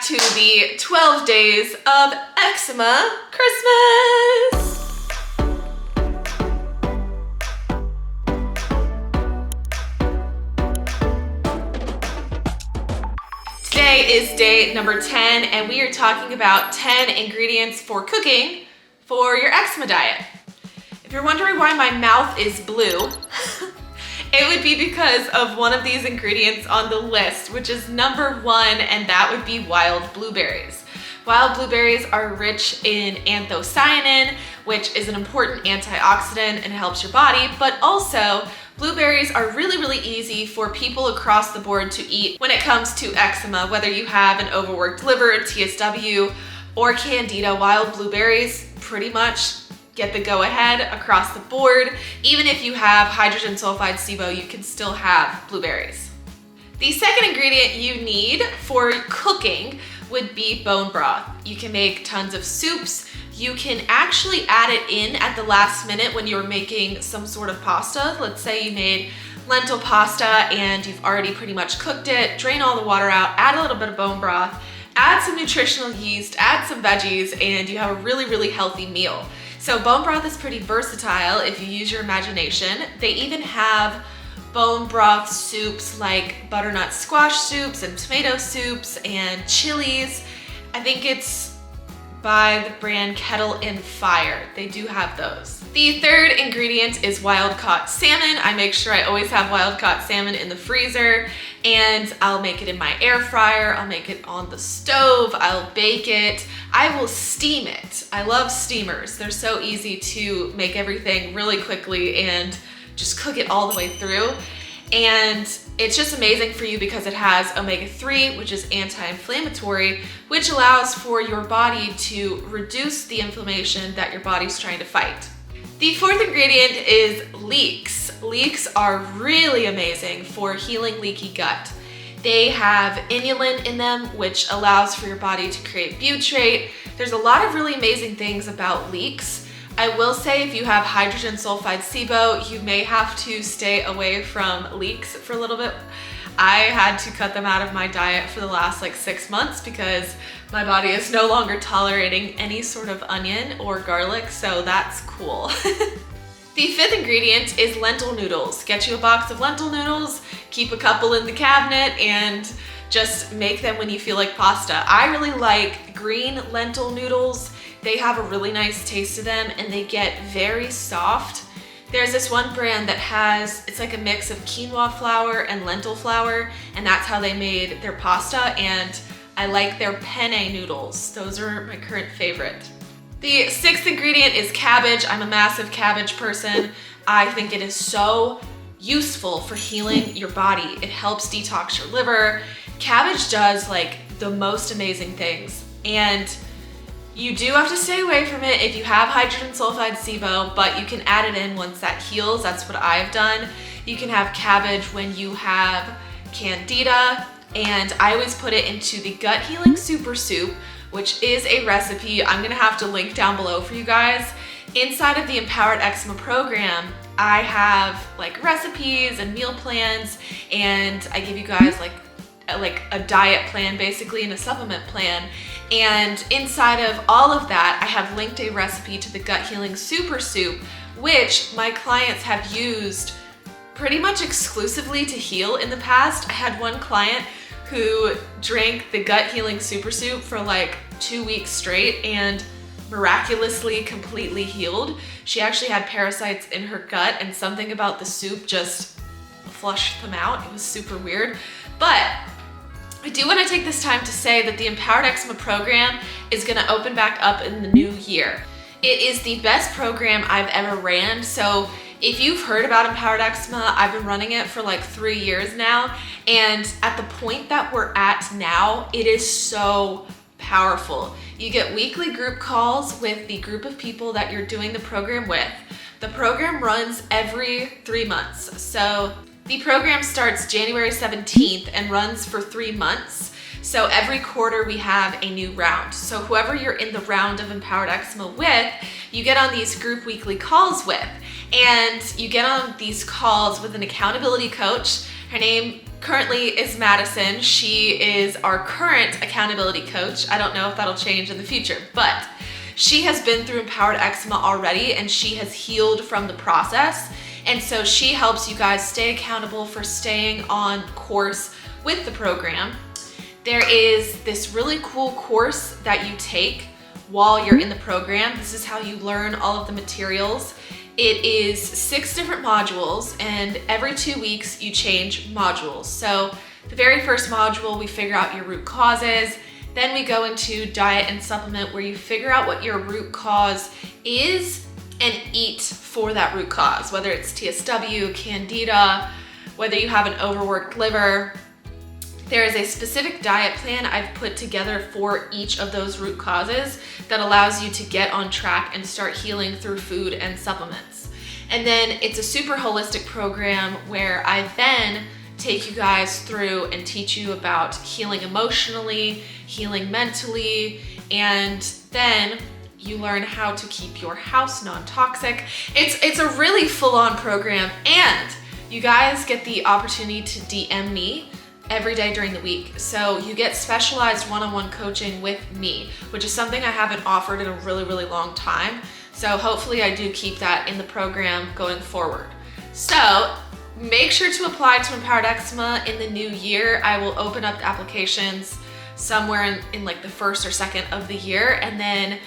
to the 12 days of eczema Christmas. Today is day number 10 and we are talking about 10 ingredients for cooking for your eczema diet. If you're wondering why my mouth is blue, it would be because of one of these ingredients on the list, which is number 1, and that would be wild blueberries. Wild blueberries are rich in anthocyanin, which is an important antioxidant and helps your body, but also blueberries are really easy for people across the board to eat when it comes to eczema, whether you have an overworked liver, TSW, or candida. Wild blueberries pretty much get the go-ahead across the board. Even if you have hydrogen sulfide SIBO, you can still have blueberries. The second ingredient you need for cooking would be bone broth. You can make tons of soups. You can actually add it in at the last minute when you're making some sort of pasta. Let's say you made lentil pasta and you've already pretty much cooked it. Drain all the water out, add a little bit of bone broth, add some nutritional yeast, add some veggies, and you have a really healthy meal. So bone broth is pretty versatile if you use your imagination. They even have bone broth soups like butternut squash soups and tomato soups and chilies. I think it's by the brand Kettle and Fire. They do have those. The third ingredient is wild caught salmon. I make sure I always have wild caught salmon in the freezer, and I'll make it in my air fryer. I'll make it on the stove. I'll bake it. I will steam it. I love steamers. They're so easy to make everything really quickly and just cook it all the way through. And it's just amazing for you because it has omega-3, which is anti-inflammatory, which allows for your body to reduce the inflammation that your body's trying to fight. The fourth ingredient is leeks. Leeks are really amazing for healing leaky gut. They have inulin in them, which allows for your body to create butyrate. There's a lot of really amazing things about leeks. I will say if you have hydrogen sulfide SIBO, you may have to stay away from leeks for a little bit. I had to cut them out of my diet for the last 6 months because my body is no longer tolerating any sort of onion or garlic, so that's cool. The fifth ingredient is lentil noodles. Get you a box of lentil noodles, keep a couple in the cabinet, and just make them when you feel like pasta. I really like green lentil noodles. They have a really nice taste to them and they get very soft. There's this one brand that has, it's like a mix of quinoa flour and lentil flour, and that's how they made their pasta, and I like their penne noodles. Those are my current favorite. The sixth ingredient is cabbage. I'm a massive cabbage person. I think it is so useful for healing your body. It helps detox your liver. Cabbage does the most amazing things, and you do have to stay away from it if you have hydrogen sulfide SIBO, but you can add it in once that heals. That's what I've done. You can have cabbage when you have candida, and I always put it into the gut healing super soup, which is a recipe I'm gonna have to link down below for you guys. Inside of the Empowered Eczema program, I have recipes and meal plans, and I give you guys a diet plan basically and a supplement plan. And inside of all of that, I have linked a recipe to the gut healing super soup, which my clients have used pretty much exclusively to heal in the past. I had one client who drank the gut healing super soup for 2 weeks straight and miraculously completely healed. She actually had parasites in her gut and something about the soup just flushed them out. It was super weird. But I do want to take this time to say that the Empowered Eczema program is going to open back up in the new year. It is the best program I've ever ran. So if you've heard about Empowered Eczema, I've been running it for 3 years now. And at the point that we're at now, it is so powerful. You get weekly group calls with the group of people that you're doing the program with. The program runs every 3 months. So the program starts January 17th and runs for 3 months. So every quarter we have a new round. So whoever you're in the round of Empowered Eczema with, you get on these group weekly calls with. And you get on these calls with an accountability coach. Her name currently is Madison. She is our current accountability coach. I don't know if that'll change in the future, but she has been through Empowered Eczema already and she has healed from the process. And so she helps you guys stay accountable for staying on course with the program. There is this really cool course that you take while you're in the program. This is how you learn all of the materials. It is 6 different modules, and every 2 weeks you change modules. So the very first module, we figure out your root causes. Then we go into diet and supplement, where you figure out what your root cause is and eat for that root cause, whether it's TSW, candida, whether you have an overworked liver. There is a specific diet plan I've put together for each of those root causes that allows you to get on track and start healing through food and supplements. And then it's a super holistic program where I then take you guys through and teach you about healing emotionally, healing mentally, and then you learn how to keep your house non-toxic. It's a really full-on program, and you guys get the opportunity to DM me every day during the week. So you get specialized one-on-one coaching with me, which is something I haven't offered in a really, really long time. So hopefully I do keep that in the program going forward. So make sure to apply to Empowered Eczema in the new year. I will open up the applications somewhere in like the 1st or 2nd of the year, and then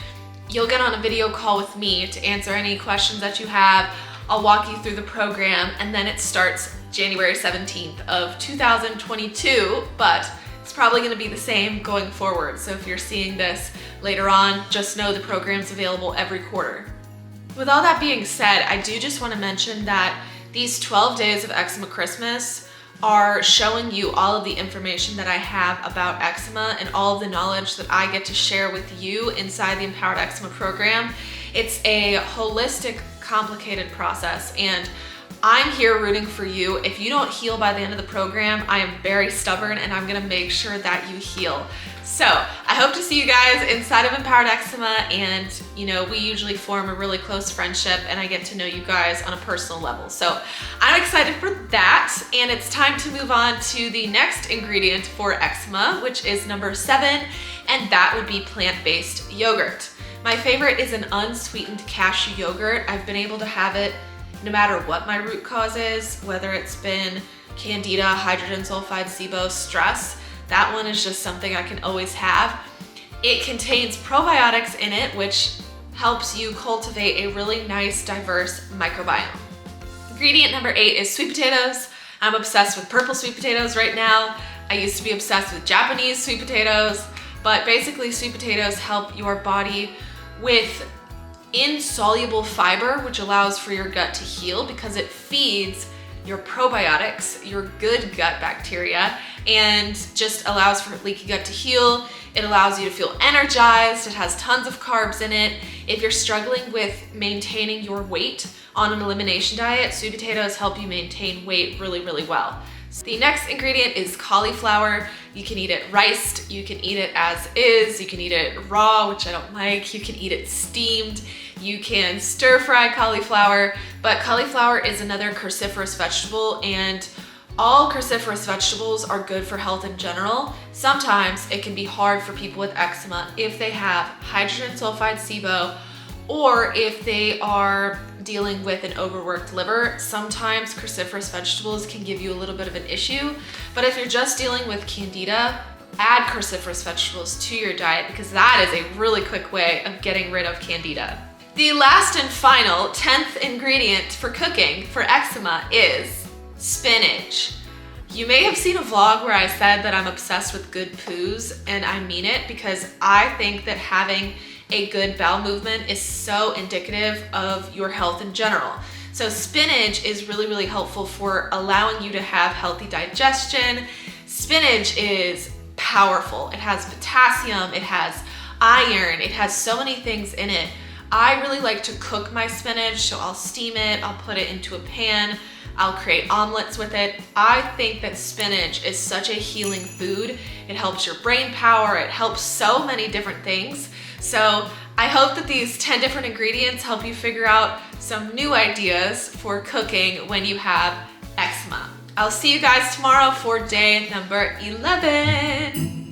you'll get on a video call with me to answer any questions that you have. I'll walk you through the program, and then it starts January 17th of 2022, but it's probably gonna be the same going forward. So if you're seeing this later on, just know the program's available every quarter. With all that being said, I do just wanna mention that these 12 days of Eczema Christmas are showing you all of the information that I have about eczema and all of the knowledge that I get to share with you inside the Empowered Eczema program. It's a holistic, complicated process, and I'm here rooting for you. If you don't heal by the end of the program, I am very stubborn and I'm gonna make sure that you heal. So I hope to see you guys inside of Empowered Eczema, and we usually form a really close friendship and I get to know you guys on a personal level. So I'm excited for that, and it's time to move on to the next ingredient for eczema, which is number 7, and that would be plant-based yogurt. My favorite is an unsweetened cashew yogurt. I've been able to have it no matter what my root cause is, whether it's been candida, hydrogen sulfide, SIBO, stress. That one is just something I can always have. It contains probiotics in it, which helps you cultivate a really nice, diverse microbiome. Ingredient number 8 is sweet potatoes. I'm obsessed with purple sweet potatoes right now. I used to be obsessed with Japanese sweet potatoes, but basically sweet potatoes help your body with insoluble fiber, which allows for your gut to heal because it feeds your probiotics, your good gut bacteria, and just allows for leaky gut to heal. It allows you to feel energized. It has tons of carbs in it. If you're struggling with maintaining your weight on an elimination diet, sweet potatoes help you maintain weight really, really well. The next ingredient is cauliflower. You can eat it riced, you can eat it as is, you can eat it raw, which I don't like, you can eat it steamed, you can stir fry cauliflower, but cauliflower is another cruciferous vegetable, and all cruciferous vegetables are good for health in general. Sometimes it can be hard for people with eczema if they have hydrogen sulfide SIBO, or if they are dealing with an overworked liver. Sometimes cruciferous vegetables can give you a little bit of an issue, but if you're just dealing with candida, add cruciferous vegetables to your diet because that is a really quick way of getting rid of candida. The last and final 10th ingredient for cooking for eczema is spinach. You may have seen a vlog where I said that I'm obsessed with good poos, and I mean it because I think that having a good bowel movement is so indicative of your health in general. So spinach is really, really helpful for allowing you to have healthy digestion. Spinach is powerful. It has potassium, it has iron, it has so many things in it. I really like to cook my spinach, so I'll steam it, I'll put it into a pan, I'll create omelets with it. I think that spinach is such a healing food. It helps your brain power, it helps so many different things. So I hope that these 10 different ingredients help you figure out some new ideas for cooking when you have eczema. I'll see you guys tomorrow for day number 11.